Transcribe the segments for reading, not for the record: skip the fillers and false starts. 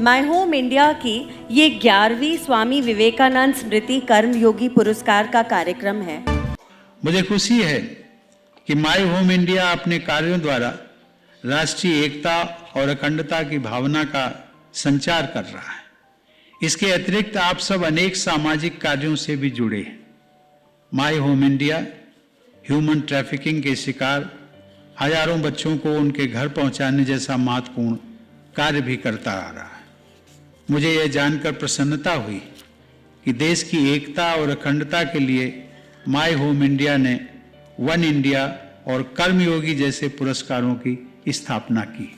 My home India की ये 11वीं स्वामी विवेकानंद स्मृति कर्मयोगी पुरस्कार का कार्यक्रम है। मुझे खुशी है कि माय होम इंडिया अपने कार्यों द्वारा राष्ट्रीय एकता और अखंडता की भावना का संचार कर रहा है। इसके अतिरिक्त आप सब अनेक सामाजिक कार्यों से भी जुड़े हैं। My home India human trafficking के शिकार हजारों बच्चों को उनके घर पहुंचाने जैसा महत्वपूर्ण कार्य भी करता आ रहा है। मुझे यह जानकर प्रसन्नता हुई कि देश की एकता और अखंडता के लिए माय होम इंडिया ने वन इंडिया और कर्मयोगी जैसे पुरस्कारों की स्थापना की।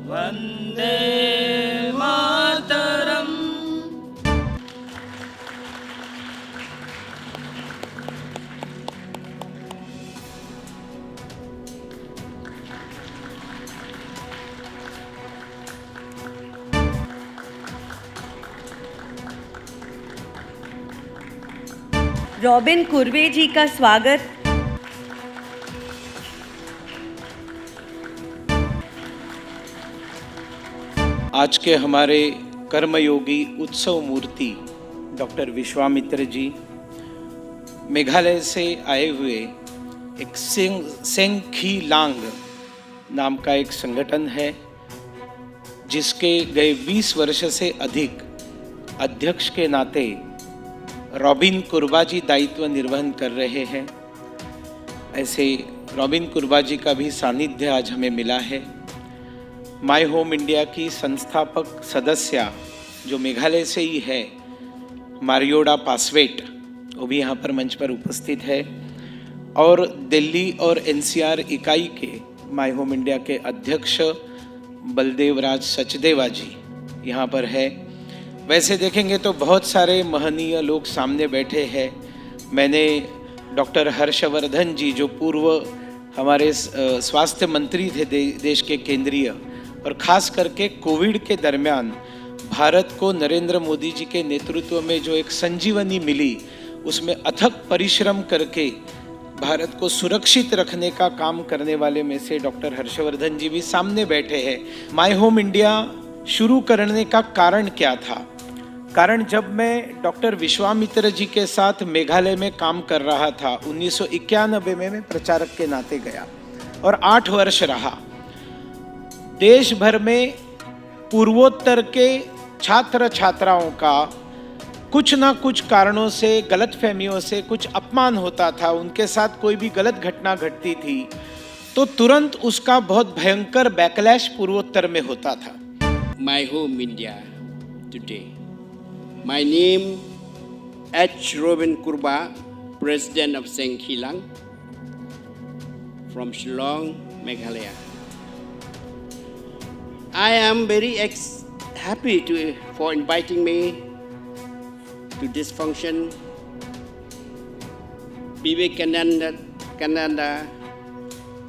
वंदे मातरम। रॉबिन कुर्वे जी का स्वागत। आज के हमारे कर्मयोगी उत्सव मूर्ति डॉक्टर विश्वामित्र जी मेघालय से आए हुए एक सेंखीलांग नाम का एक संगठन है, जिसके गए 20 वर्ष से अधिक अध्यक्ष के नाते रॉबिन कुर्बा जी दायित्व निर्वहन कर रहे हैं। ऐसे रॉबिन कुर्बा जी का भी सानिध्य आज हमें मिला है। माय होम इंडिया की संस्थापक सदस्य जो मेघालय से ही है, मारियोडा पासवेट, वो भी यहाँ पर मंच पर उपस्थित है। और दिल्ली और एनसीआर इकाई के माय होम इंडिया के अध्यक्ष बलदेव राज सचदेवा जी यहाँ पर है। वैसे देखेंगे तो बहुत सारे महनीय लोग सामने बैठे हैं। मैंने डॉक्टर हर्षवर्धन जी जो पूर्व हमारे स्वास्थ्य मंत्री थे देश के केंद्रीय, और ख़ास करके कोविड के दरमियान भारत को नरेंद्र मोदी जी के नेतृत्व में जो एक संजीवनी मिली, उसमें अथक परिश्रम करके भारत को सुरक्षित रखने का काम करने वाले में से डॉक्टर हर्षवर्धन जी भी सामने बैठे हैं। माय होम इंडिया शुरू करने का कारण क्या था? कारण जब मैं डॉक्टर विश्वामित्र जी के साथ मेघालय में काम कर रहा था 1991 में, मैं प्रचारक के नाते गया और 8 वर्ष रहा। देश भर में पूर्वोत्तर के छात्र छात्राओं का कुछ ना कुछ कारणों से, गलतफहमियों से कुछ अपमान होता था, उनके साथ कोई भी गलत घटना घटती थी तो तुरंत उसका बहुत भयंकर बैकलैश पूर्वोत्तर में होता था। My home India today. My name H. Robin Kurba, President of Sengkhilang from Shillong, Meghalaya. I am very happy for inviting me to this function. Vivekananda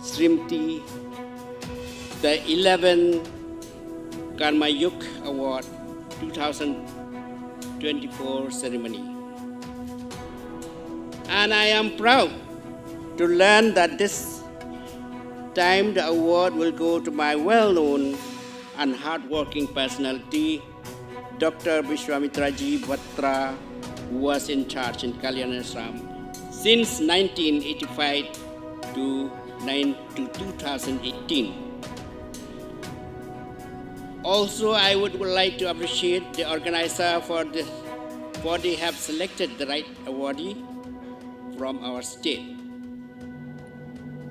Srimti, the 11th Karma Yuk Award 2024 ceremony. And I am proud to learn that this time the award will go to my well-known and hard-working personality, Dr. Vishwamitra Ji Batra, who was in charge in Kalyanashram since 1985 to 2018. Also, I would like to appreciate the organizer for they have selected the right awardee from our state.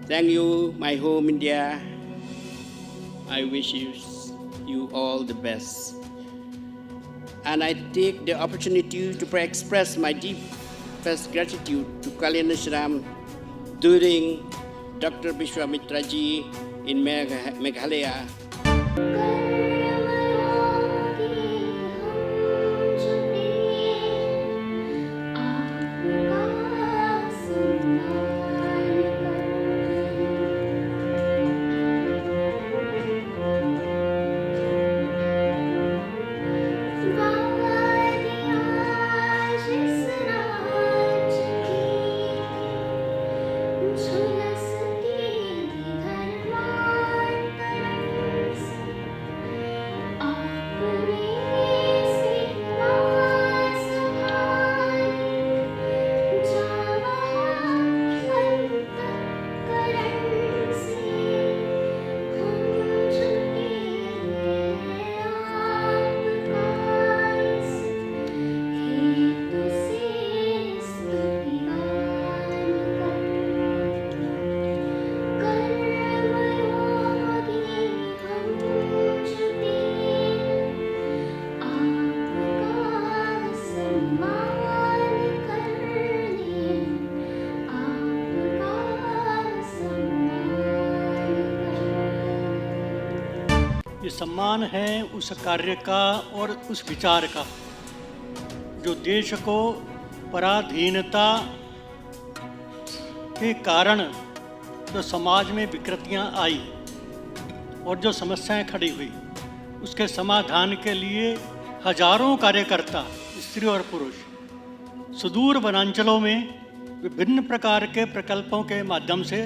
Thank you, my home India. I wish you all the best. And I take the opportunity to express my deepest gratitude to Kalyanashram during Dr. Vishwamitra Ji in Meghalaya. ये सम्मान है उस कार्य का और उस विचार का जो देश को पराधीनता के कारण जो समाज में विकृतियां आई और जो समस्याएं खड़ी हुई उसके समाधान के लिए हजारों कार्यकर्ता स्त्री और पुरुष सुदूर वनांचलों में विभिन्न प्रकार के प्रकल्पों के माध्यम से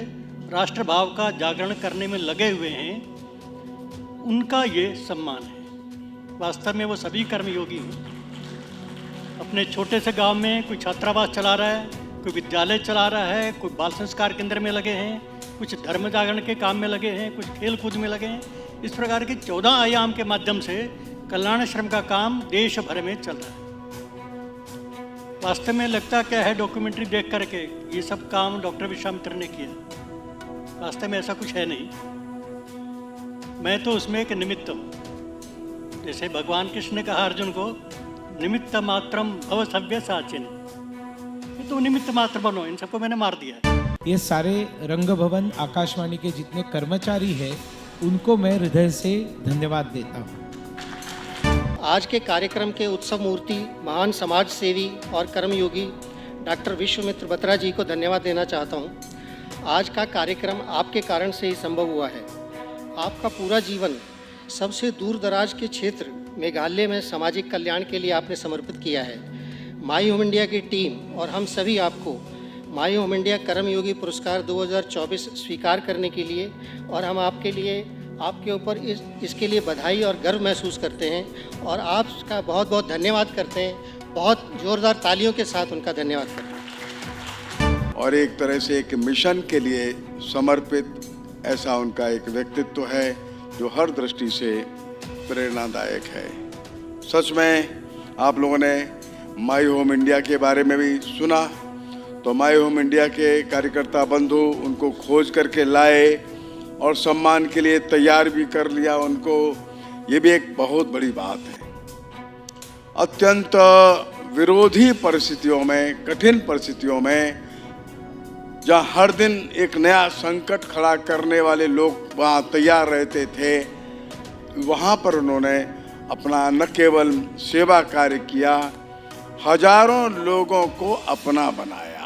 राष्ट्रभाव का जागरण करने में लगे हुए हैं, उनका ये सम्मान है। वास्तव में वो सभी कर्मयोगी हैं। अपने छोटे से गांव में कोई छात्रावास चला रहा है, कोई विद्यालय चला रहा है, कोई बाल संस्कार केंद्र में लगे हैं, कुछ धर्म जागरण के काम में लगे हैं, कुछ खेल कूद में लगे हैं। इस प्रकार के 14 आयाम के माध्यम से कल्याणाश्रम का काम देश भर में चल रहा है। वास्तव में लगता क्या है डॉक्यूमेंट्री देख करके ये सब काम डॉक्टर विश्वामित्र ने किया। वास्तव में ऐसा कुछ है नहीं, मैं तो उसमें एक निमित्त हूँ। जैसे भगवान कृष्ण ने कहा अर्जुन को, निमित्त मात्रम भव सव्य साचिन, ये तो निमित्त मात्र बनो, इन सबको मैंने मार दिया है। ये सारे रंग भवन आकाशवाणी के जितने कर्मचारी हैं उनको मैं हृदय से धन्यवाद देता हूँ। आज के कार्यक्रम के उत्सव मूर्ति महान समाज सेवी और कर्मयोगी डॉक्टर विश्वामित्र बत्रा जी को धन्यवाद देना चाहता हूँ। आज का कार्यक्रम आपके कारण से ही संभव हुआ है। आपका पूरा जीवन सबसे दूर दराज के क्षेत्र मेघालय में सामाजिक कल्याण के लिए आपने समर्पित किया है। माई होम इंडिया की टीम और हम सभी आपको माई होम इंडिया कर्मयोगी पुरस्कार 2024 स्वीकार करने के लिए और हम आपके ऊपर इसके लिए बधाई और गर्व महसूस करते हैं और आपका बहुत बहुत धन्यवाद करते हैं। बहुत ज़ोरदार तालियों के साथ उनका धन्यवाद करते हैं। और एक तरह से एक मिशन के लिए समर्पित ऐसा उनका एक व्यक्तित्व है जो हर दृष्टि से प्रेरणादायक है। सच में आप लोगों ने माई होम इंडिया के बारे में भी सुना, तो माई होम इंडिया के कार्यकर्ता बंधु उनको खोज करके लाए और सम्मान के लिए तैयार भी कर लिया उनको। ये भी एक बहुत बड़ी बात है। अत्यंत विरोधी परिस्थितियों में, कठिन परिस्थितियों में, जहाँ हर दिन एक नया संकट खड़ा करने वाले लोग वहाँ तैयार रहते थे, वहाँ पर उन्होंने अपना न केवल सेवा कार्य किया, हजारों लोगों को अपना बनाया।